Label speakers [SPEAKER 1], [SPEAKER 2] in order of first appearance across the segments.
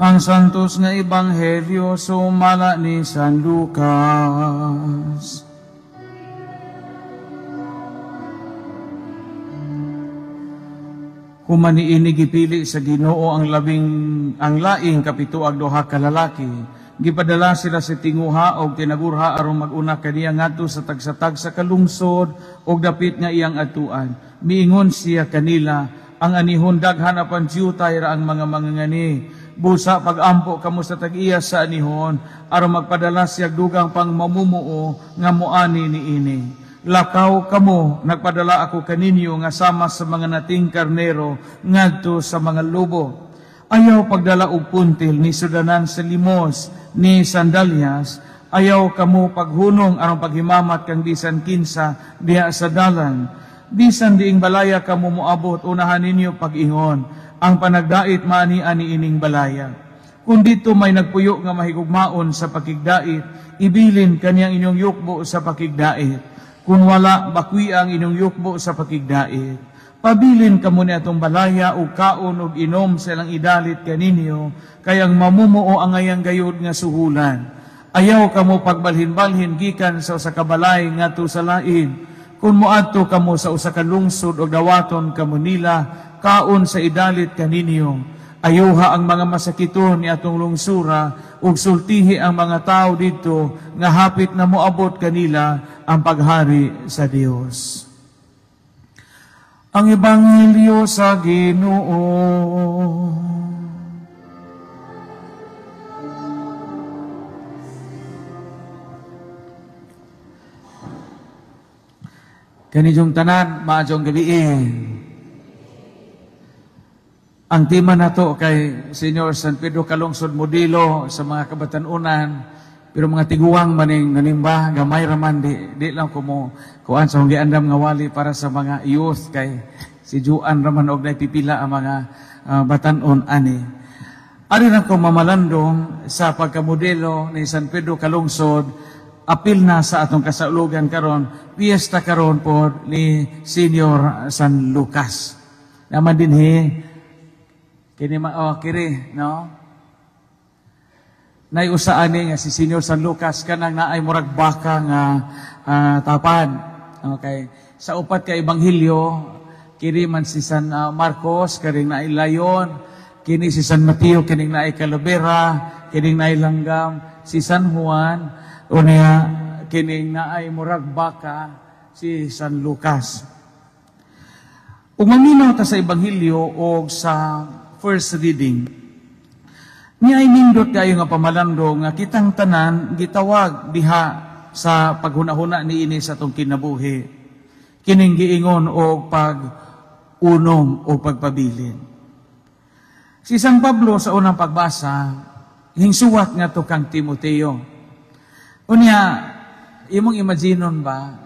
[SPEAKER 1] Ang santos nga ebanghelyo sumala ni San Lucas. Humaniini gipili sa Ginoo ang laing kapituag duha ka lalaki. Gipadala sila sa tinguha og tinagurha aron mag-una kaniya ngadto sa tagsa-tagsa ka lungsod og dapit nga iyang atuan. Miingon siya kanila, ang anihon daghan apan tiyutay ra ang mga mangangani. Busa pagampo kamo sa tag-iya sa anihon aron magpadala siya dugang pang mamumuo nga moani niini. Lakaw kamo, nagpadala ako kaninyo nga sama sa mga nating karnero ngadto sa mga lobo. Ayaw pagdala og puntil ni sudanan sa limos ni sandalyas, ayaw kamo paghunong aron paghimamat kang bisan kinsa diha sa dalan. Bisan diing balaya kamo moabot, unahan ninyo pag-ingon, ang panagdait maani ani ining balaya. Kung dito may nagpuyo nga mahigugmaon sa pakigdait, ibilin kaniyang inyong yukbo sa pakigdait. Kung wala, bakwi ang inyong yukbo sa pakigdait. Pabilin kamo ni atong balaya o kaon o inom sa ilang idalit kaninyo, kayang mamumuo ang ayang gayod nga suhulan. Ayaw kamo pagbalhin-balhin gikan sa usa ka balay ngadto sa lain. Kung moadto kamo sa usa ka lungsod o dawaton kamo nila, kaon sa idalit kaninyo. Ayuha ang mga masakiton ni atong lungsura ug sultihi ang mga tao dito nga hapit na moabot kanila ang paghari sa Dios. Ang ebanghelyo sa Ginoo. Kanijong tanan, maadjong gabiin. Ang tema nato kay Senyor San Pedro Kalungsod Modelo sa mga kabatanunan, pero mga tiguang maning nanimba, gamay raman, di lang kuan sa honggi andam nga wali para sa mga youth, kay si Juan raman og naipipila ang mga batanon ani. Ari lang ko mamalandong sa pagkamodelo ni San Pedro Kalungsod, apil na sa atong kasaulugan karon, piyesta karon po ni Senyor San Lucas. Naman din kini kiri, no? Naiusaan nga si Senyor San Lucas kanang naay murag baka nga tapad. Okay. Sa upat ka ebanghelyo, kini man si San Marcos kaning naay layon, kini si San Mateo kining naay kalubera, kining naay langgam, si San Juan unya kining naay murag baka si San Lucas. Ug maminaw ta sa ebanghelyo o sa first reading, niya ay nindot kayo nga pamalandong nga kitang tanan gitawag diha sa paghunahuna ni ini sa tong kinabuhi. Kining giingon og pag-unom o pagpabilin. Si San Pablo sa unang pagbasa, hingsuwat nga to kang Timoteo. Unya, imong imaginon ba,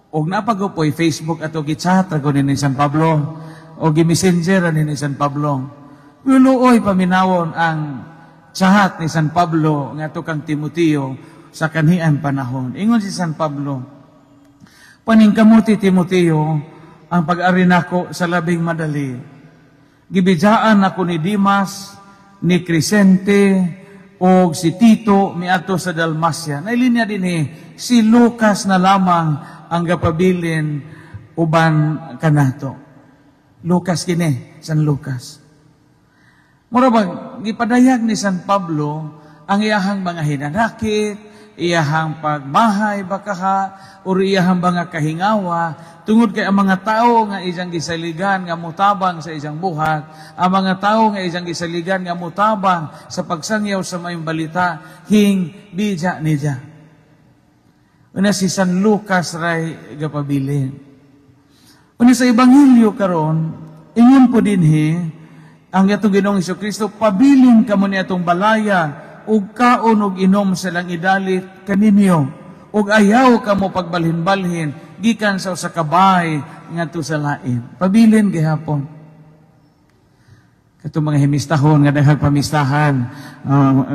[SPEAKER 1] og napagupoy Facebook ato gichat ko ni San Pablo, o gi-messenger ni San Pablo. Luoy paminawon ang chat ni San Pablo nga to kang Timoteo sa kanhian panahon. Ingon si San Pablo, paningkamuti Timoteo, ang pag-ari nako sa labing madali. Gibidyaan ako ni Dimas, ni Crescente, o si Tito miadto sa Dalmacia. Nailinya din si Lucas na lamang ang gapabilin uban kanato. Lucas kini, San Lucas. Mura bang gipadayag ni San Pablo ang iyahang mga hinanakit, iyahang pagmahay bakaha, o iyahang mga kahingawa, tungod kay ang mga tao nga isang gisaligan nga mutabang sa isang buhat, ang mga tao nga isang gisaligan nga mutabang sa pagsangyaw sa mayong balita, hing bidya niya. Una si San Lucas ray gapabilin. Una sa ebanghelyo karon, ingon po din ang atong Ginoong Jesucristo, pabilin kamo ni atong balaya, ug kaon ug inom sa lang idalit kaninyo, ug ayaw kamo pagbalhin-balhin, gikan sa usa ka bahay ngadto sa lain. Pabilin gihapon. Katong mga himistahon nga daghang pamistahan,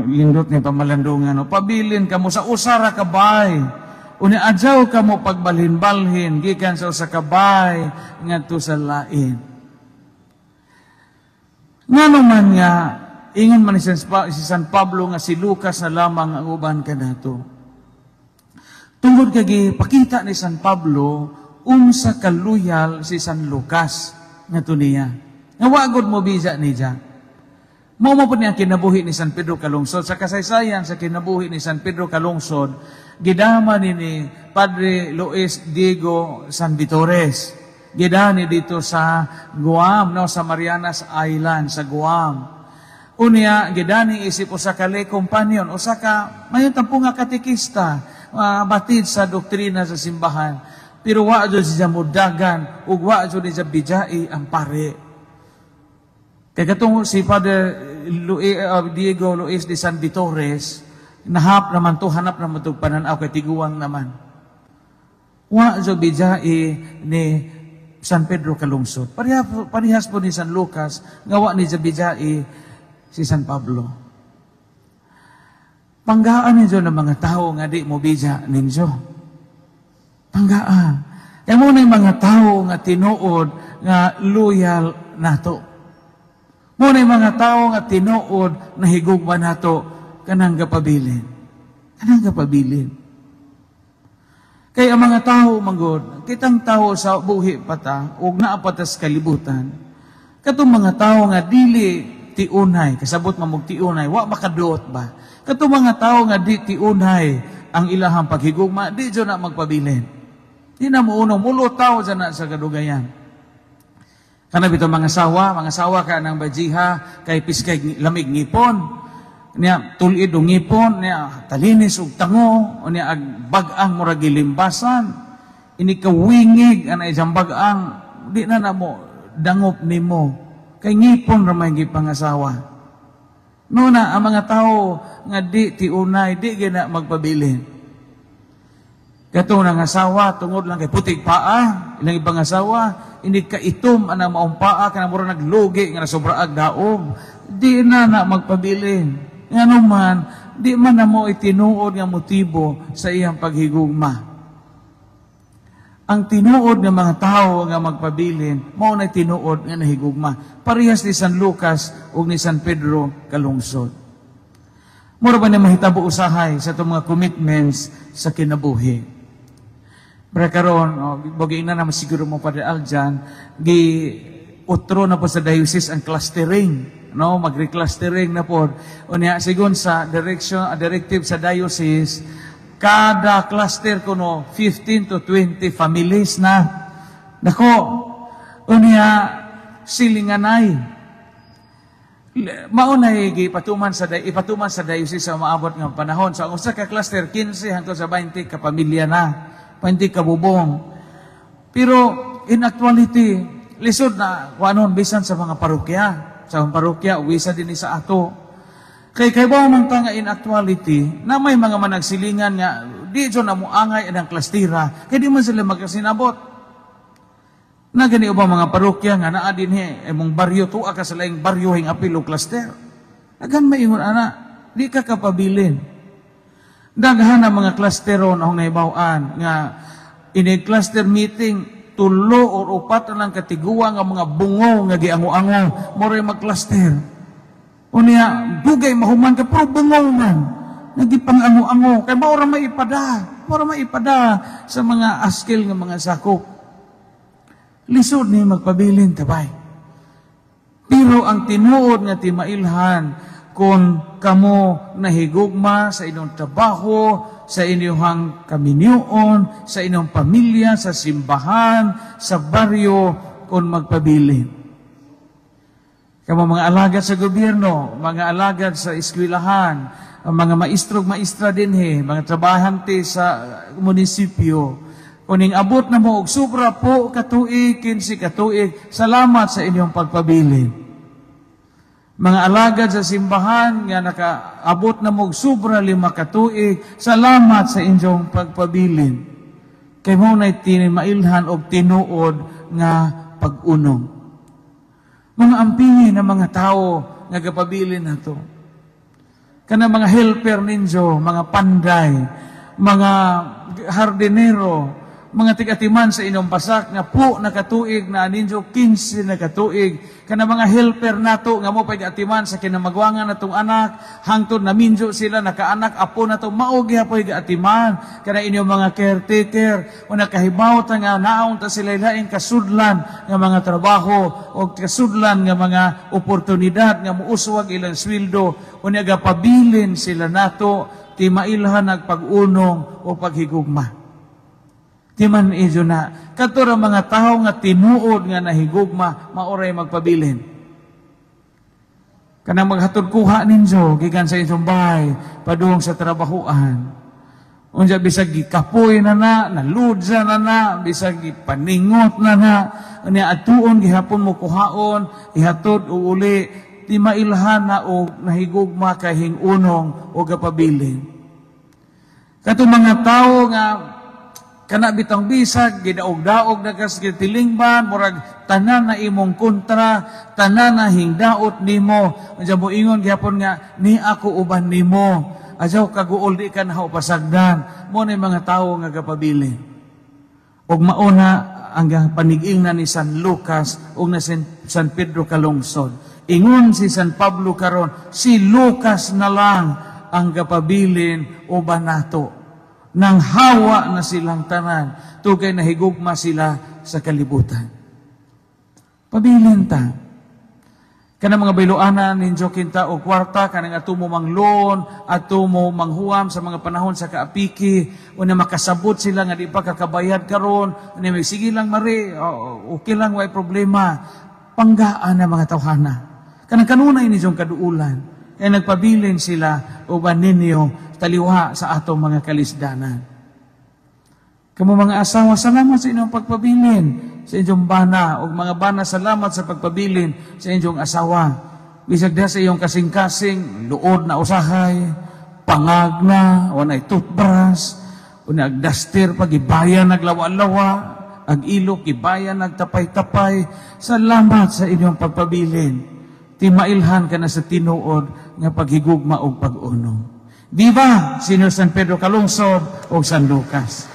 [SPEAKER 1] lindot nga pamalandungan, pabilin kamo sa usara ka bahay. Uni adyaw ka mo pagbalhin-balhin, gikan sa usa ka bahay ngadto sa lain. Nga naman nga, ingon man si San Pablo nga si Lucas na lamang ang uban kanato. Tungod kay pakita ni San Pablo unsa kaluyal si San Lucas ngadto niya. Nga wagod mo biza niya. Mao mo po niya kinabuhi ni San Pedro Calungsod. Sa kasaysayan sa kinabuhi ni San Pedro Calungsod, gidama ni Padre Luis Diego San Vitores. Gidani dito sa Guam, no, sa Marianas Island, sa Guam. Unya, gidani isip usa ka lay companion, usa ka, mayon tampo nga katikista, batid sa doktrina sa simbahan. Pero wa jud siya mudagan, ug wa jud siya bijai ang pare. Kaya katong si Father Diego Luis de San Vitores, hanap naman to pananaw kay tiguang naman. Wa jud bijai ni San Pedro Calungsod. Parehas po ni San Lucas, ngawa ni Zabijai si San Pablo. Panggaan ninyo ng mga tao nga di mo bija ninyo. Panggaan. Kaya mo na yung mga tao nga tinuod nga loyal nato. Mo na yung mga tao nga tinuod na higugma nato kanang kapabilin. Kanang kapabilin. Kaya ang mga tao, manggod, kitang tao sa buhi pata, ug naapatas kalibutan, katong mga tao nga dili tiunay, kasabot mamog tiunay, wa makaduot ba? Katong mga tao nga di tiunay ang ilahang paghigugma, di dyan na magpabilin. Di na mo unong, mulo tao dyan na sa kadugayan. Kanab ito mga sawa ka ng bajiha, kay piskay lamig ngipon, niya tulid og ngipon, niya talinis og tango, niya ag bag-ang murag gilimbasan, ini kawingig anay jang bag-ang, di na mo dangop nimo kay ngipon ra may gipangasawa. No na ang mga tao nga di tiunay, di gina magpabilin. Katong nang asawa tungod lang kay putik paa, ilang ibang asawa, ini kaitom ana maong paa kana mura naglugi nga sobraag daog, di na magpabilin. Nga naman, di man na mo itinuod nga motibo sa iyang paghigugma. Ang tinuod ng mga tao nga magpabilin, mao na tinuod nga nahigugma. Parehas ni San Lucas o ni San Pedro Calungsod. Mura ba na mahitabo usahay sa itong mga commitments sa kinabuhi? Para karon, bagay na naman siguro mo Padre Aljan, utro na po sa diocese ang clustering. No, magre-clustering na po. Unya sigon sa directive sa diocese, kada cluster kuno 15 to 20 families na. Nako, unya silinganay. Maunay ipatuman sa diocese sa maabot nga panahon. Sa usa ka cluster 15 hangtod sa 20 ka pamilya na, 20 ka bubong. Pero in actuality, lisod na kuanon bisan sa mga parokya. Sa parokya, uwisa din sa ato. Kay ba man nga in actuality, na may mga managsilingan nga, di dyan na muangay ang klastira, kaya di man sila magkasinabot. Na gani ba mga parokya nga, naa din mong baryo, tuwa ka sa laing baryo, hing apilo klaster. Agan maingon, di ka kapabilin. Daghan ang mga klastero na naibawaan, nga ini-cluster meeting, tulo o upat na lang katiguwa nga mga bungo nga giango-ango moray mag-cluster. Unya dugay mahuman ka pero bungo man nagipangango-ango kay mao ra maipada sa mga askil nga mga sakop. Lisod ni magpabilin tabay. Pero ang tinuod nga timailhan kung kamo nahigugma sa inyong trabaho, sa inyong kaminyoon, sa inyong pamilya, sa simbahan, sa baryo, kung magpabilin. Kamo mga alagad sa gobyerno, mga alagad sa eskwelahan, mga maestrog-maestra din mga trabahante sa munisipyo, kuning abot na mo, sobra po katuig, 15 katuig, salamat sa inyong pagpabilin. Mga alagad sa simbahan nga nakaabot na mog sobra 5 katuig, salamat sa inyong pagpabilin. Kay mo na mailhan og tinuod nga pag-unong. Mga ampingi na mga tao nga kapabilin nato. Kana mga helper ninyo, mga panday, mga hardinero, mga tigatiman sa inyong pasak, nga po nakatuig na ninyo 15 nakatuig, kana mga helper nato, nga mo pag-atiman sa kinamagwangan natong anak, hangtod na minjo sila, nakaanak, apo na to, maogi hapoy ga-atiman, kana inyong mga caretaker, o nakahibaw ta nga naong ta sila ilaing kasudlan nga mga trabaho, o kasudlan nga mga oportunidad, nga muuswag ilang sweldo, o nagapabilin sila nato, ti mailhan nagpag-unong o paghigugma. Timan ijo na, katura mga tao nga tinuod nga nahigugma, maoray magpabilin. Kanang maghatod kuha ninyo, gikan sa inyong bahay, padung sa trabahuan. Unsa bisag gikapoy na naludsa na, bisag gipaningot na, unya atuon gihapon mo kuhaon, ihatod uuli, ti mailhan na o nahigugma kahing unong o gapabilin. Katong mga tao nga kana bitang bisag, gidaog-daog na kas tilingban, murag tanan na imong kontra, tanan na hingdaot nimo. Unsa mo ingon gihapon nga, ni ako uban nimo. Ajaw kaguol di ka na pasagdan. Mo na mga tawo nga gapabili. Og mauna ang paniging na ni San Lucas o na San Pedro kalungsod. Ingon si San Pablo karon, si Lucas na lang ang gapabilin uban nato. Nang hawa na silang tanan, tugay na higugma sila sa kalibutan. Pabilin ta. Kana mga bailoanan ninyo kinta o kwarta, kanang atumo mang loan, atumo manghuam sa mga panahon sa kaapiki, o na makasabot sila nga di pa kakabayad karon, o na may sige lang mari, okay lang, way problema. Panggaan na mga tawhana. Kanang kanunay ninyong kaduulan, ay nagpabilin sila uban ninyo taliwa sa atong mga kalisdanan. Kamu mga asawa, salamat sa inyong pagpabilin sa inyong bana, o mga bana, salamat sa pagpabilin sa inyong asawa. Bisag na sa iyong kasing-kasing, luod na usahay, pangag na, o na toothbrush, o na agdaster, pagibayan naglawa-lawa, ag-ilok, ibayan nagtapay-tapay. Salamat sa inyong pagpabilin. Timailhan ka na sa tinuod nga paghigugma o pag-unong. Viva Senior San Pedro Calungsod o San Lucas.